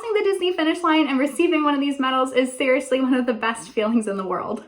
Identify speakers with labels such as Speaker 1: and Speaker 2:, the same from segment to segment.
Speaker 1: crossing the Disney finish line and receiving one of these medals is seriously one of the best feelings in the world.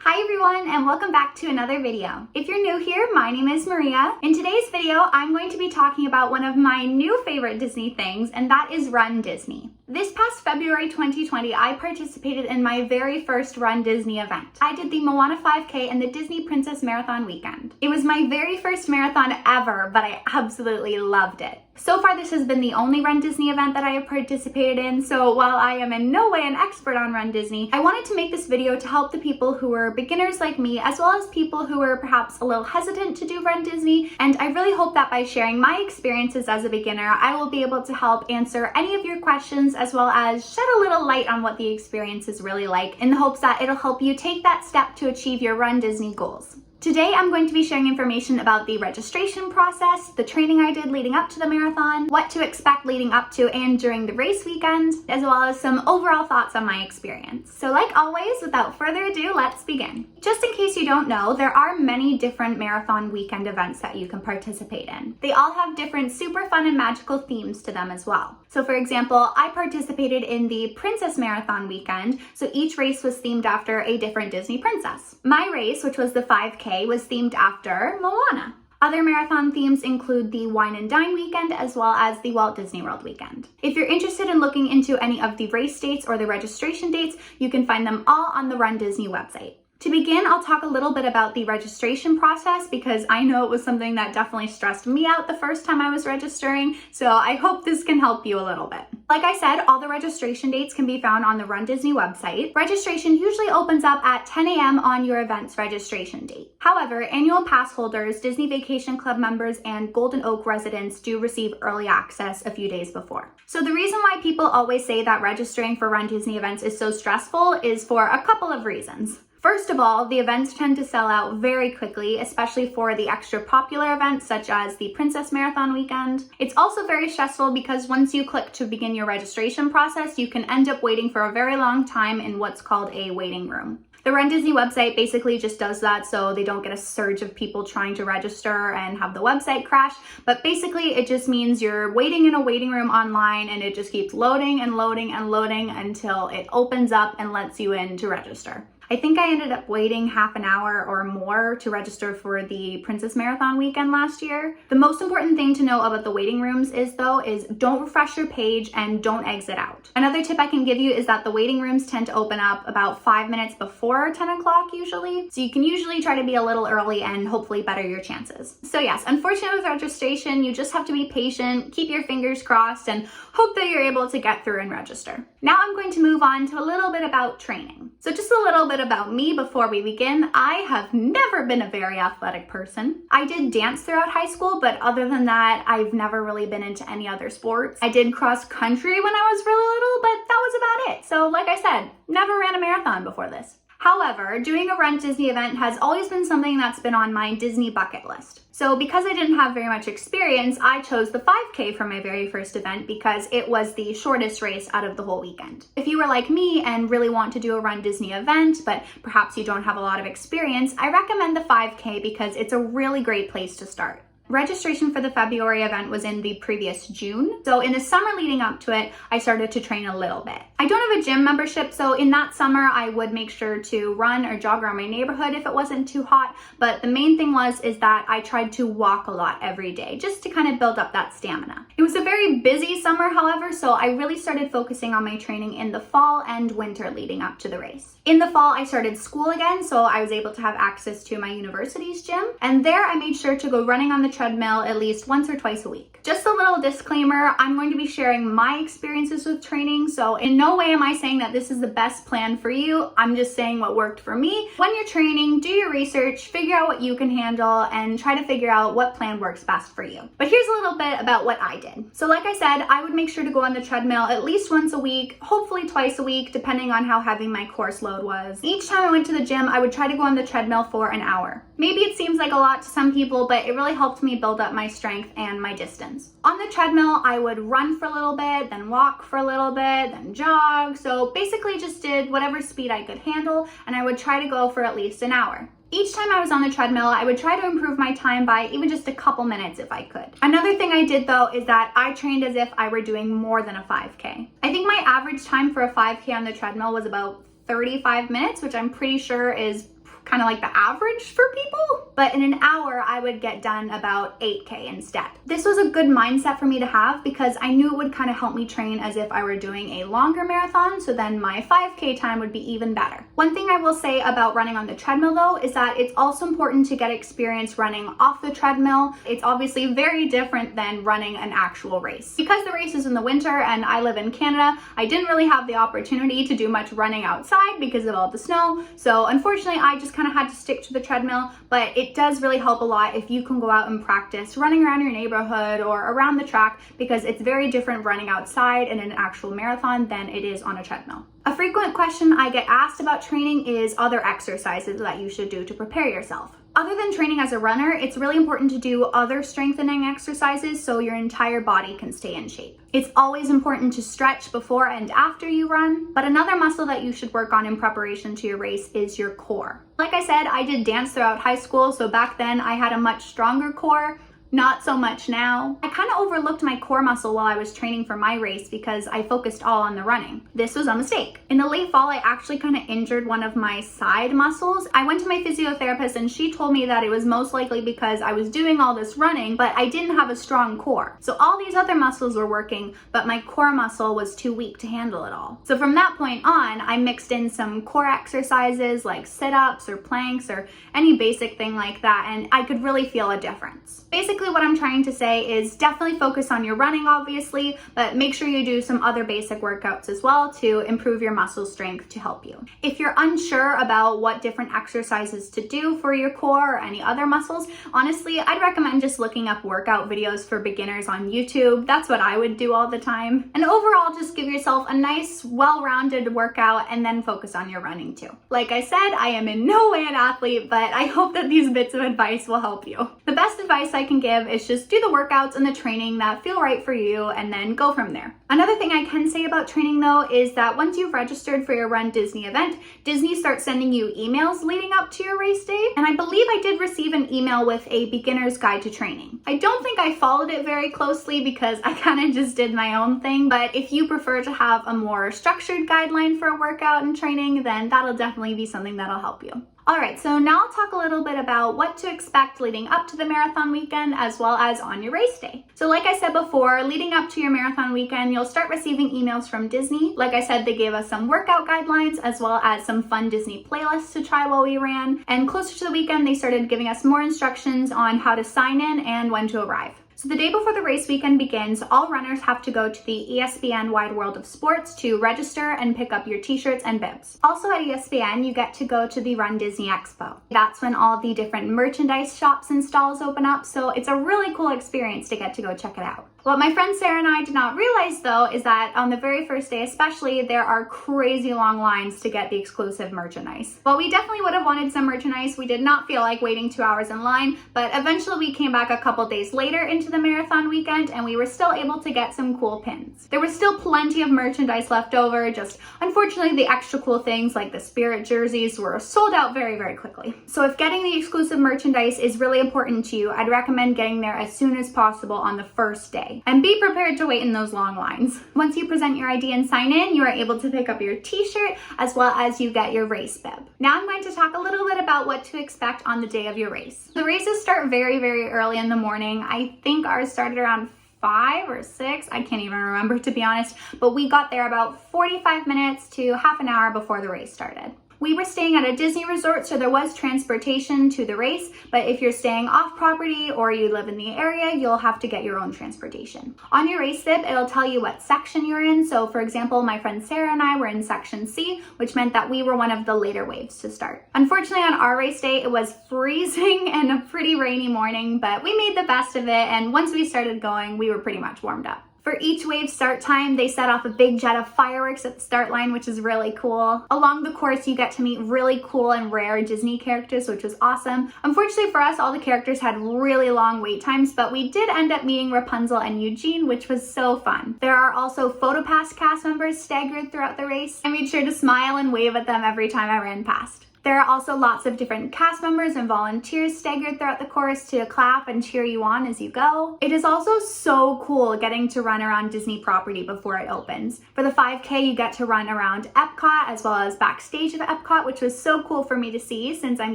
Speaker 1: Hi everyone, and welcome back to another video. If you're new here, my name is Maria. In today's video, I'm going to be talking about one of my new favorite Disney things, and that is runDisney. This past February 2020, I participated in my very first runDisney event. I did the Moana 5K and the Disney Princess Marathon weekend. It was my very first marathon ever, but I absolutely loved it. So far, this has been the only runDisney event that I have participated in, so while I am in no way an expert on runDisney, I wanted to make this video to help the people who are beginners like me, as well as people who are perhaps a little hesitant to do runDisney, and I really hope that by sharing my experiences as a beginner, I will be able to help answer any of your questions, as well as shed a little light on what the experience is really like, in the hopes that it'll help you take that step to achieve your runDisney goals. Today, I'm going to be sharing information about the registration process, the training I did leading up to the marathon, what to expect leading up to and during the race weekend, as well as some overall thoughts on my experience. So like always, without further ado, let's begin. Just in case you don't know, there are many different marathon weekend events that you can participate in. They all have different super fun and magical themes to them as well. So for example, I participated in the Princess Marathon weekend, so each race was themed after a different Disney princess. My race, which was the 5K, was themed after Moana. Other marathon themes include the Wine and Dine weekend as well as the Walt Disney World weekend. If you're interested in looking into any of the race dates or the registration dates, you can find them all on the runDisney website. To begin, I'll talk a little bit about the registration process because I know it was something that definitely stressed me out the first time I was registering, so I hope this can help you a little bit. Like I said, all the registration dates can be found on the runDisney website. Registration usually opens up at 10 a.m. on your event's registration date. However, annual pass holders, Disney Vacation Club members, and Golden Oak residents do receive early access a few days before. So the reason why people always say that registering for runDisney events is so stressful is for a couple of reasons. First of all, the events tend to sell out very quickly, especially for the extra popular events such as the Princess Marathon weekend. It's also very stressful because once you click to begin your registration process, you can end up waiting for a very long time in what's called a waiting room. The runDisney website basically just does that so they don't get a surge of people trying to register and have the website crash, but basically it just means you're waiting in a waiting room online and it just keeps loading and loading and loading until it opens up and lets you in to register. I think I ended up waiting half an hour or more to register for the Princess Marathon weekend last year. The most important thing to know about the waiting rooms is don't refresh your page and don't exit out. Another tip I can give you is that the waiting rooms tend to open up about 5 minutes before 10 o'clock usually. So you can usually try to be a little early and hopefully better your chances. So yes, unfortunately with registration, you just have to be patient, keep your fingers crossed, and hope that you're able to get through and register. Now I'm going to move on to a little bit about training. So just a little bit about me before we begin. I have never been a very athletic person. I did dance throughout high school, but other than that, I've never really been into any other sports. I did cross country when I was really little, but that was about it. So like I said, never ran a marathon before this. However, doing a runDisney event has always been something that's been on my Disney bucket list. So because I didn't have very much experience, I chose the 5K for my very first event because it was the shortest race out of the whole weekend. If you were like me and really want to do a runDisney event, but perhaps you don't have a lot of experience, I recommend the 5K because it's a really great place to start. Registration for the February event was in the previous June. So in the summer leading up to it, I started to train a little bit. I don't have a gym membership, so in that summer, I would make sure to run or jog around my neighborhood if it wasn't too hot. But the main thing is that I tried to walk a lot every day just to kind of build up that stamina. It was a very busy summer, however, so I really started focusing on my training in the fall and winter leading up to the race. In the fall, I started school again, so I was able to have access to my university's gym. And there I made sure to go running on the treadmill at least once or twice a week. Just a little disclaimer, I'm going to be sharing my experiences with training, so in no way am I saying that this is the best plan for you. I'm just saying what worked for me. When you're training, do your research, figure out what you can handle, and try to figure out what plan works best for you. But here's a little bit about what I did. So like I said, I would make sure to go on the treadmill at least once a week, hopefully twice a week, depending on how heavy my course load was. Each time I went to the gym, I would try to go on the treadmill for an hour. Maybe it seems like a lot to some people, but it really helped me me build up my strength and my distance. On the treadmill, I would run for a little bit, then walk for a little bit, then jog. So basically just did whatever speed I could handle, and I would try to go for at least an hour. Each time I was on the treadmill, I would try to improve my time by even just a couple minutes if I could. Another thing I did though is that I trained as if I were doing more than a 5K. I think my average time for a 5K on the treadmill was about 35 minutes, which I'm pretty sure is kind of like the average for people. But in an hour, I would get done about 8K instead. This was a good mindset for me to have because I knew it would kind of help me train as if I were doing a longer marathon, so then my 5K time would be even better. One thing I will say about running on the treadmill though is that it's also important to get experience running off the treadmill. It's obviously very different than running an actual race. Because the race is in the winter and I live in Canada, I didn't really have the opportunity to do much running outside because of all the snow. So unfortunately, I just kind of had to stick to the treadmill, but it does really help a lot if you can go out and practice running around your neighborhood or around the track, because it's very different running outside in an actual marathon than it is on a treadmill. A frequent question I get asked about training is other exercises that you should do to prepare yourself. Other than training as a runner, it's really important to do other strengthening exercises so your entire body can stay in shape. It's always important to stretch before and after you run, but another muscle that you should work on in preparation to your race is your core. Like I said, I did dance throughout high school, so back then I had a much stronger core. Not so much now. I kind of overlooked my core muscle while I was training for my race because I focused all on the running. This was a mistake. In the late fall, I actually kind of injured one of my side muscles. I went to my physiotherapist and she told me that it was most likely because I was doing all this running, but I didn't have a strong core. So all these other muscles were working, but my core muscle was too weak to handle it all. So from that point on, I mixed in some core exercises like sit-ups or planks or any basic thing like that, and I could really feel a difference. Basically, what I'm trying to say is definitely focus on your running, obviously, but make sure you do some other basic workouts as well to improve your muscle strength to help you. If you're unsure about what different exercises to do for your core or any other muscles, honestly, I'd recommend just looking up workout videos for beginners on YouTube. That's what I would do all the time. And overall, just give yourself a nice, well-rounded workout and then focus on your running too. Like I said, I am in no way an athlete, but I hope that these bits of advice will help you. The best advice I can give is just do the workouts and the training that feel right for you and then go from there. Another thing I can say about training though is that once you've registered for your runDisney event, Disney starts sending you emails leading up to your race day. And I believe I did receive an email with a beginner's guide to training. I don't think I followed it very closely because I kind of just did my own thing, but if you prefer to have a more structured guideline for a workout and training, then that'll definitely be something that'll help you. Alright, so now I'll talk a little bit about what to expect leading up to the marathon weekend as well as on your race day. So like I said before, leading up to your marathon weekend, you'll start receiving emails from Disney. Like I said, they gave us some workout guidelines as well as some fun Disney playlists to try while we ran. And closer to the weekend, they started giving us more instructions on how to sign in and when to arrive. So the day before the race weekend begins, all runners have to go to the ESPN Wide World of Sports to register and pick up your t-shirts and bibs. Also at ESPN, you get to go to the runDisney Expo. That's when all the different merchandise shops and stalls open up, so it's a really cool experience to get to go check it out. What my friend Sarah and I did not realize though is that on the very first day especially, there are crazy long lines to get the exclusive merchandise. While we definitely would have wanted some merchandise, we did not feel like waiting 2 hours in line, but eventually we came back a couple days later into the marathon weekend and we were still able to get some cool pins. There was still plenty of merchandise left over, just unfortunately the extra cool things like the Spirit jerseys were sold out very, very quickly. So if getting the exclusive merchandise is really important to you, I'd recommend getting there as soon as possible on the first day. And be prepared to wait in those long lines. Once you present your ID and sign in, you are able to pick up your t-shirt as well as you get your race bib. Now I'm going to talk a little bit about what to expect on the day of your race. The races start very, very early in the morning. I think ours started around 5 or 6, I can't even remember to be honest, but we got there about 45 minutes to half an hour before the race started. We were staying at a Disney resort, so there was transportation to the race, but if you're staying off property or you live in the area, you'll have to get your own transportation. On your race bib, it'll tell you what section you're in. So for example, my friend Sarah and I were in section C, which meant that we were one of the later waves to start. Unfortunately, on our race day, it was freezing and a pretty rainy morning, but we made the best of it, and once we started going, we were pretty much warmed up. For each wave start time, they set off a big jet of fireworks at the start line, which is really cool. Along the course, you get to meet really cool and rare Disney characters, which was awesome. Unfortunately for us, all the characters had really long wait times, but we did end up meeting Rapunzel and Eugene, which was so fun. There are also PhotoPass cast members staggered throughout the race. I made sure to smile and wave at them every time I ran past. There are also lots of different cast members and volunteers staggered throughout the course to clap and cheer you on as you go. It is also so cool getting to run around Disney property before it opens. For the 5K, you get to run around Epcot as well as backstage at Epcot, which was so cool for me to see since I'm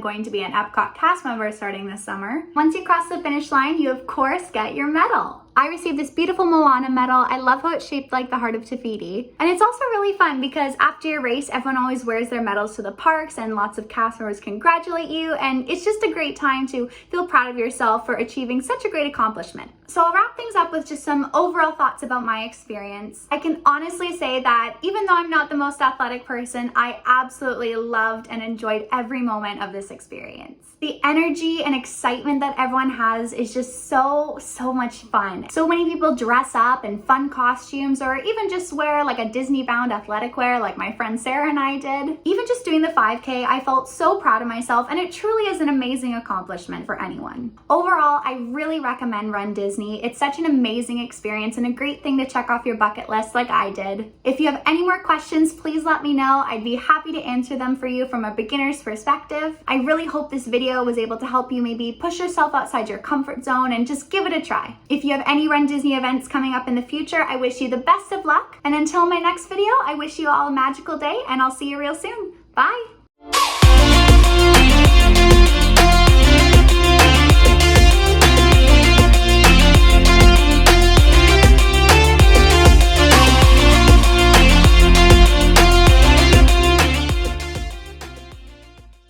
Speaker 1: going to be an Epcot cast member starting this summer. Once you cross the finish line, you of course get your medal. I received this beautiful Moana medal. I love how it's shaped like the heart of Tafiti. And it's also really fun because after your race, everyone always wears their medals to the parks and lots of cast members congratulate you. And it's just a great time to feel proud of yourself for achieving such a great accomplishment. So I'll wrap things up with just some overall thoughts about my experience. I can honestly say that even though I'm not the most athletic person, I absolutely loved and enjoyed every moment of this experience. The energy and excitement that everyone has is just so much fun. So many people dress up in fun costumes or even just wear like a Disney-bound athletic wear like my friend Sarah and I did. Even just doing the 5K, I felt so proud of myself, and it truly is an amazing accomplishment for anyone. Overall, I really recommend runDisney. It's such an amazing experience and a great thing to check off your bucket list like I did. If you have any more questions, please let me know. I'd be happy to answer them for you from a beginner's perspective. I really hope this video was able to help you maybe push yourself outside your comfort zone and just give it a try. If you have any runDisney events coming up in the future, I wish you the best of luck. And until my next video, I wish you all a magical day, and I'll see you real soon. Bye!